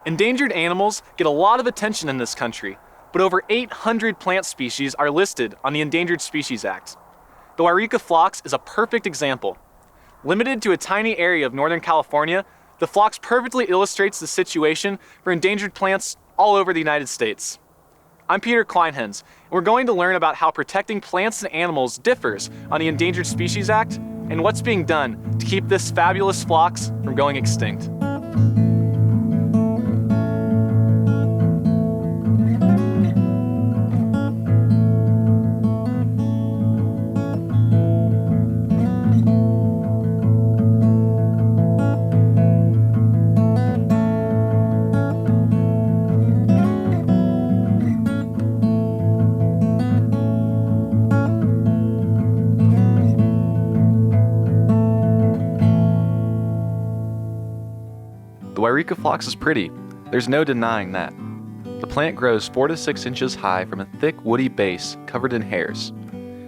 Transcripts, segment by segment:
Endangered animals get a lot of attention in this country, but over 800 plant species are listed on the Endangered Species Act. The Wairika phlox is a perfect example. Limited to a tiny area of Northern California, the phlox perfectly illustrates the situation for endangered plants all over the United States. I'm Peter Kleinhens, and we're going to learn about how protecting plants and animals differs on the Endangered Species Act and what's being done to keep this fabulous phlox from going extinct. The Wairika phlox is pretty, there's no denying that. The plant grows 4 to 6 inches high from a thick woody base covered in hairs.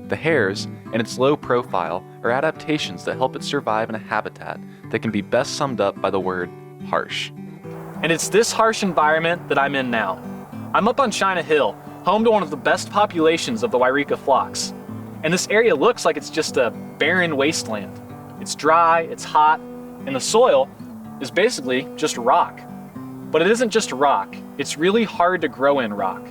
The hairs and its low profile are adaptations that help it survive in a habitat that can be best summed up by the word harsh. And it's this harsh environment that I'm in now. I'm up on China Hill, home to one of the best populations of the Wairika phlox. And this area looks like it's just a barren wasteland. It's dry, it's hot, and the soil is basically just rock. But it isn't just rock, it's really hard to grow in rock.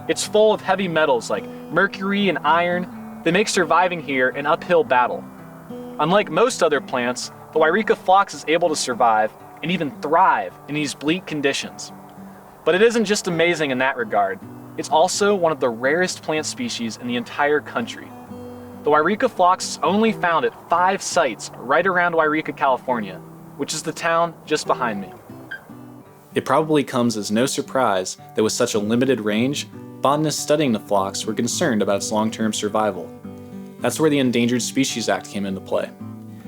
It's full of heavy metals like mercury and iron that make surviving here an uphill battle. Unlike most other plants, the Wairika phlox is able to survive and even thrive in these bleak conditions. But it isn't just amazing in that regard, it's also one of the rarest plant species in the entire country. The Wairika phlox is only found at 5 sites right around Wairika, California, which is the town just behind me. It probably comes as no surprise that with such a limited range, botanists studying the phlox were concerned about its long-term survival. That's where the Endangered Species Act came into play.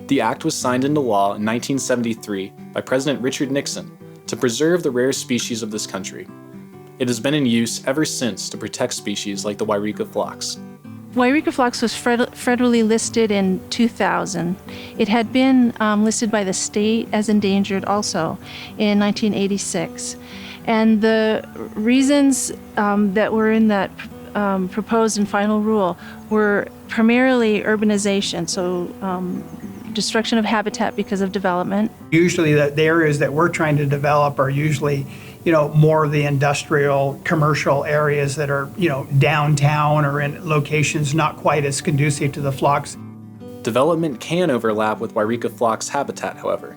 The act was signed into law in 1973 by President Richard Nixon to preserve the rare species of this country. It has been in use ever since to protect species like the Wairika phlox. Wairika phlox was federally listed in 2000. It had been listed by the state as endangered also in 1986. And the reasons that were in that proposed and final rule were primarily urbanization, so destruction of habitat because of development. Usually the areas that we're trying to develop are usually more of the industrial, commercial areas that are, downtown or in locations not quite as conducive to the phlox. Development can overlap with Wairika phlox habitat, however.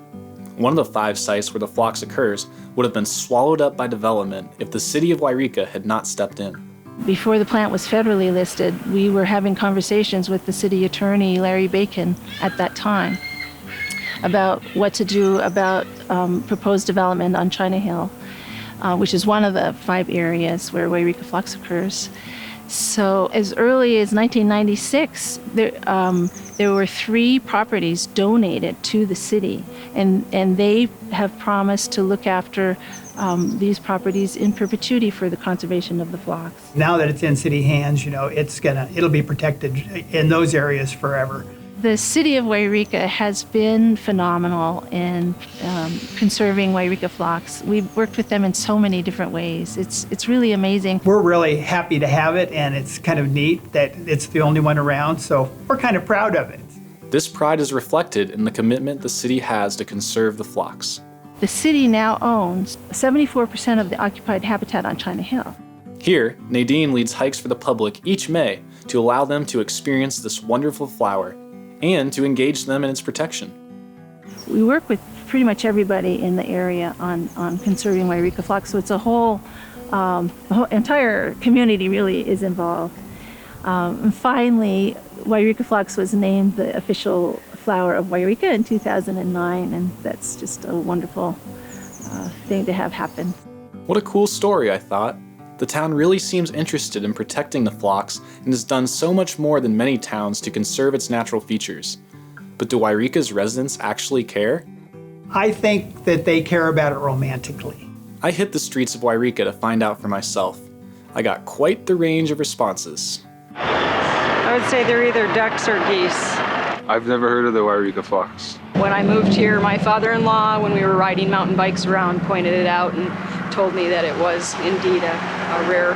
One of the 5 sites where the phlox occurs would have been swallowed up by development if the city of Wairika had not stepped in. Before the plant was federally listed, we were having conversations with the city attorney, Larry Bacon, at that time, about what to do about proposed development on China Hill, which is one of the 5 areas where Wairika phlox occurs. So as early as 1996, there were 3 properties donated to the city, and they have promised to look after these properties in perpetuity for the conservation of the phlox. Now that it's in city hands, it'll be protected in those areas forever. The city of Wairika has been phenomenal in conserving Wairika phlox. We've worked with them in so many different ways. It's really amazing. We're really happy to have it, and it's kind of neat that it's the only one around, so we're kind of proud of it. This pride is reflected in the commitment the city has to conserve the phlox. The city now owns 74% of the occupied habitat on China Hill. Here, Nadine leads hikes for the public each May to allow them to experience this wonderful flower and to engage them in its protection. We work with pretty much everybody in the area on conserving Wairika phlox, so it's the whole entire community really is involved. And finally, Wairika phlox was named the official flower of Wairika in 2009, and that's just a wonderful thing to have happen. What a cool story, I thought. The town really seems interested in protecting the phlox and has done so much more than many towns to conserve its natural features. But do Wairika's residents actually care? I think that they care about it romantically. I hit the streets of Wairika to find out for myself. I got quite the range of responses. I would say they're either ducks or geese. I've never heard of the Wairika phlox. When I moved here, my father-in-law, when we were riding mountain bikes around, pointed it out and told me that it was indeed a rare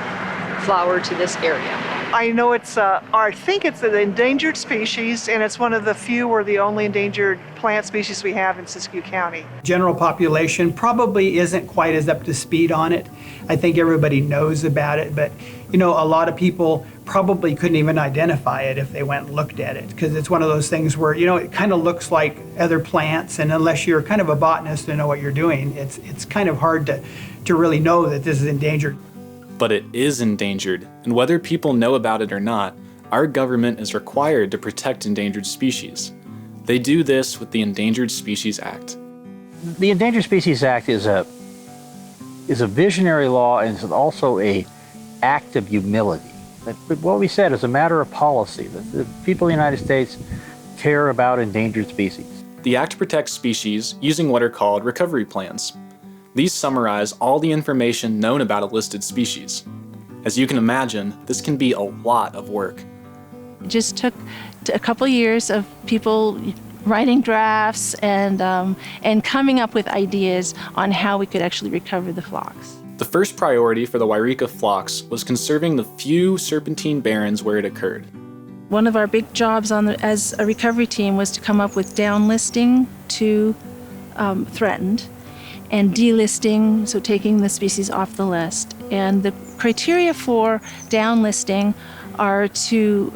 flower to this area. I know I think it's an endangered species, and it's one of the few or the only endangered plant species we have in Siskiyou County. General population probably isn't quite as up to speed on it. I think everybody knows about it, but a lot of people probably couldn't even identify it if they went and looked at it, because it's one of those things where, it kind of looks like other plants, and unless you're kind of a botanist and know what you're doing, it's kind of hard to really know that this is endangered. But it is endangered, and whether people know about it or not, our government is required to protect endangered species. They do this with the Endangered Species Act. The Endangered Species Act is a visionary law, and it's also an act of humility. What we said is a matter of policy. The people of the United States care about endangered species. The Act protects species using what are called recovery plans. These summarize all the information known about a listed species. As you can imagine, this can be a lot of work. It just took a couple years of people writing drafts and coming up with ideas on how we could actually recover the phlox. The first priority for the Wairika phlox was conserving the few serpentine barrens where it occurred. One of our big jobs as a recovery team was to come up with downlisting to threatened, and delisting, so taking the species off the list. And the criteria for downlisting are to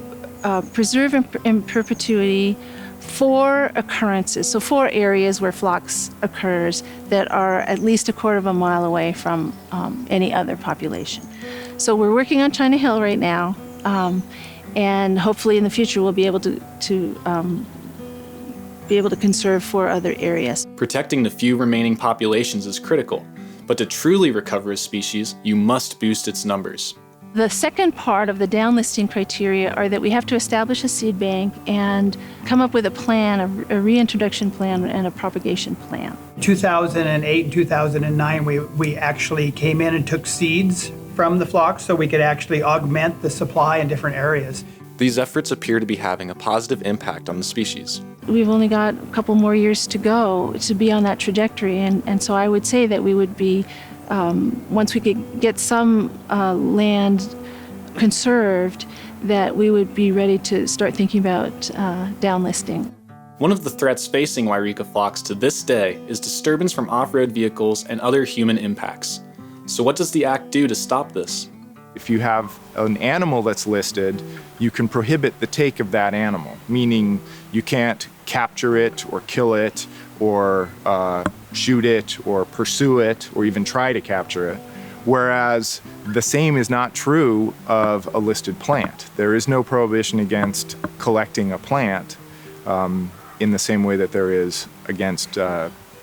preserve in perpetuity 4 occurrences, so 4 areas where phlox occurs that are at least a quarter of a mile away from any other population. So we're working on China Hill right now, and hopefully in the future we'll be able to conserve 4 other areas. Protecting the few remaining populations is critical, but to truly recover a species, you must boost its numbers. The second part of the downlisting criteria are that we have to establish a seed bank and come up with a plan, a reintroduction plan and a propagation plan. 2008 and 2009, we actually came in and took seeds from the phlox so we could actually augment the supply in different areas. These efforts appear to be having a positive impact on the species. We've only got a couple more years to go to be on that trajectory, and so I would say that we would be, once we could get some land conserved, that we would be ready to start thinking about downlisting. One of the threats facing Wairika phlox to this day is disturbance from off-road vehicles and other human impacts. So what does the Act do to stop this? If you have an animal that's listed, you can prohibit the take of that animal, meaning you can't capture it or kill it or shoot it or pursue it or even try to capture it. Whereas the same is not true of a listed plant. There is no prohibition against collecting a plant in the same way that there is against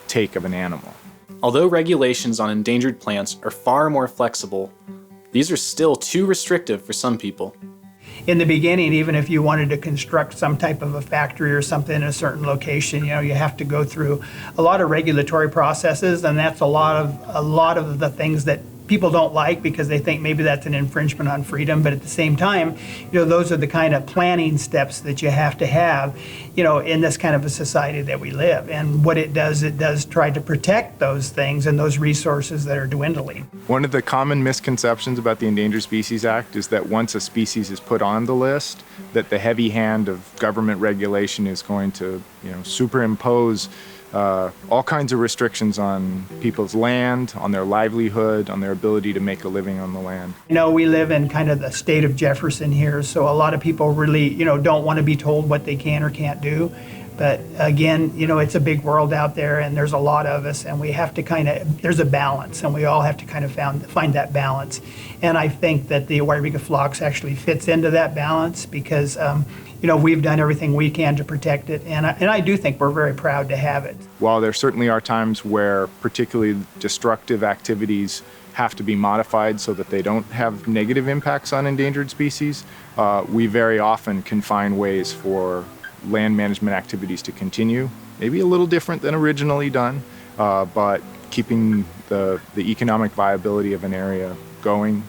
take of an animal. Although regulations on endangered plants are far more flexible, these are still too restrictive for some people. In the beginning, even if you wanted to construct some type of a factory or something in a certain location, you have to go through a lot of regulatory processes, and that's a lot of the things that people don't like because they think maybe that's an infringement on freedom. But at the same time, those are the kind of planning steps that you have to have, in this kind of a society that we live. And what it does try to protect those things and those resources that are dwindling. One of the common misconceptions about the Endangered Species Act is that once a species is put on the list, that the heavy hand of government regulation is going to, superimpose all kinds of restrictions on people's land, on their livelihood, on their ability to make a living on the land. We live in kind of the state of Jefferson here, so a lot of people really, don't want to be told what they can or can't do. But again, it's a big world out there, and there's a lot of us, and we have to there's a balance, and we all have to kind of find that balance. And I think that the Wairika phlox actually fits into that balance because we've done everything we can to protect it, and I do think we're very proud to have it. While there certainly are times where particularly destructive activities have to be modified so that they don't have negative impacts on endangered species, we very often can find ways for land management activities to continue, maybe a little different than originally done, but keeping the economic viability of an area going,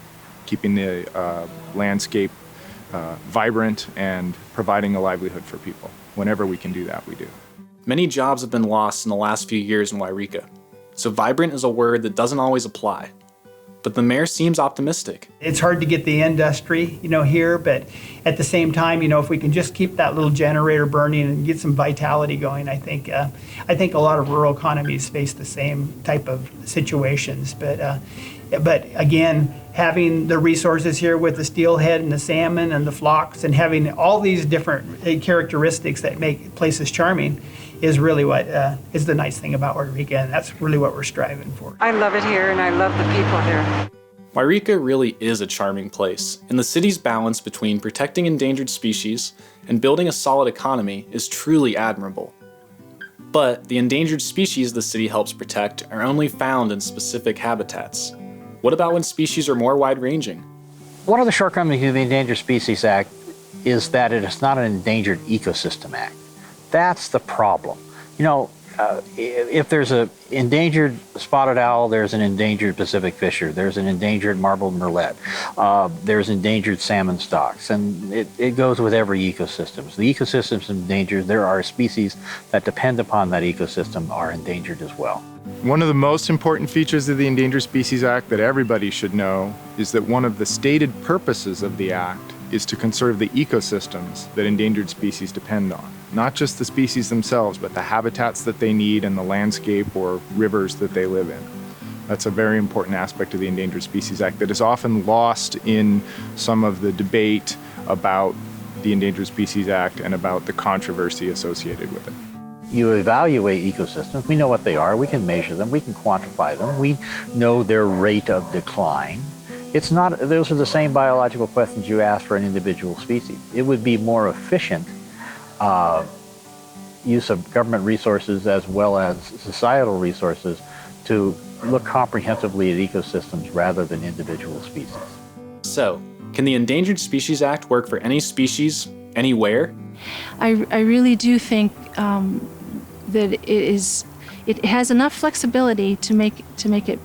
keeping the landscape vibrant and providing a livelihood for people. Whenever we can do that, we do. Many jobs have been lost in the last few years in Wairika, so vibrant is a word that doesn't always apply. But the mayor seems optimistic. It's hard to get the industry, here, but at the same time, if we can just keep that little generator burning and get some vitality going, I think a lot of rural economies face the same type of situations. But again, having the resources here with the steelhead and the salmon and the phlox and having all these different characteristics that make places charming is really what is the nice thing about Wairika, and that's really what we're striving for. I love it here, and I love the people here. Wairika really is a charming place, and the city's balance between protecting endangered species and building a solid economy is truly admirable. But the endangered species the city helps protect are only found in specific habitats. What about when species are more wide-ranging? One of the shortcomings of the Endangered Species Act is that it is not an Endangered Ecosystem Act. That's the problem. If there's an endangered spotted owl, there's an endangered Pacific fisher, there's an endangered marbled murrelet, there's endangered salmon stocks, and it goes with every ecosystem. So the ecosystem's endangered. There are species that depend upon that ecosystem are endangered as well. One of the most important features of the Endangered Species Act that everybody should know is that one of the stated purposes of the Act is to conserve the ecosystems that endangered species depend on. Not just the species themselves, but the habitats that they need and the landscape or rivers that they live in. That's a very important aspect of the Endangered Species Act that is often lost in some of the debate about the Endangered Species Act and about the controversy associated with it. You evaluate ecosystems, we know what they are, we can measure them, we can quantify them, we know their rate of decline. It's not, those are the same biological questions you ask for an individual species. It would be more efficient use of government resources as well as societal resources to look comprehensively at ecosystems rather than individual species. So, can the Endangered Species Act work for any species, anywhere? I really do think that it has enough flexibility to make it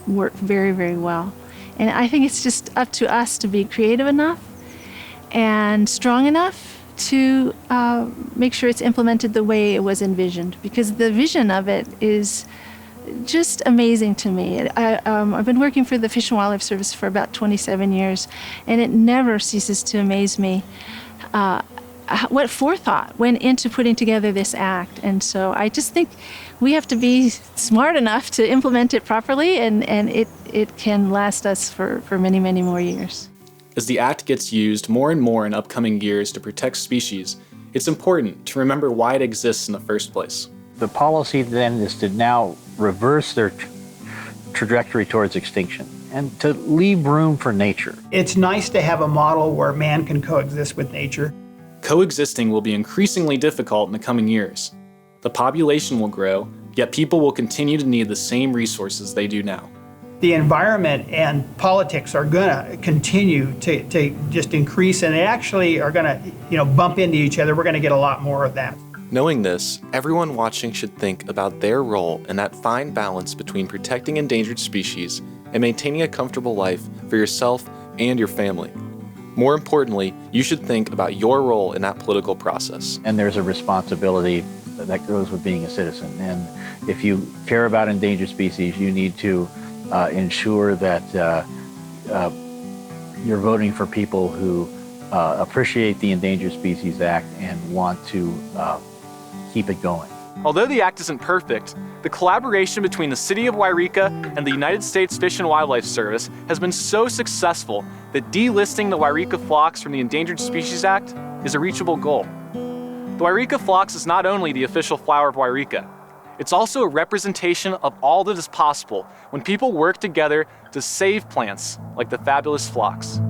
work very, very well. And I think it's just up to us to be creative enough and strong enough to make sure it's implemented the way it was envisioned, because the vision of it is just amazing to me. I've been working for the Fish and Wildlife Service for about 27 years, and it never ceases to amaze me what forethought went into putting together this act. And so I just think we have to be smart enough to implement it properly, and it can last us for many, many more years. As the Act gets used more and more in upcoming years to protect species, it's important to remember why it exists in the first place. The policy then is to now reverse their trajectory towards extinction and to leave room for nature. It's nice to have a model where man can coexist with nature. Coexisting will be increasingly difficult in the coming years. The population will grow, yet people will continue to need the same resources they do now. The environment and politics are going to continue to just increase, and they actually are going to, bump into each other. We're going to get a lot more of that. Knowing this, everyone watching should think about their role in that fine balance between protecting endangered species and maintaining a comfortable life for yourself and your family. More importantly, you should think about your role in that political process. And there's a responsibility that goes with being a citizen. And if you care about endangered species, you need to ensure that you're voting for people who appreciate the Endangered Species Act and want to keep it going. Although the Act isn't perfect, the collaboration between the City of Wairika and the United States Fish and Wildlife Service has been so successful that delisting the Wairika phlox from the Endangered Species Act is a reachable goal. The Wairika phlox is not only the official flower of Wairika, it's also a representation of all that is possible when people work together to save plants like the fabulous phlox.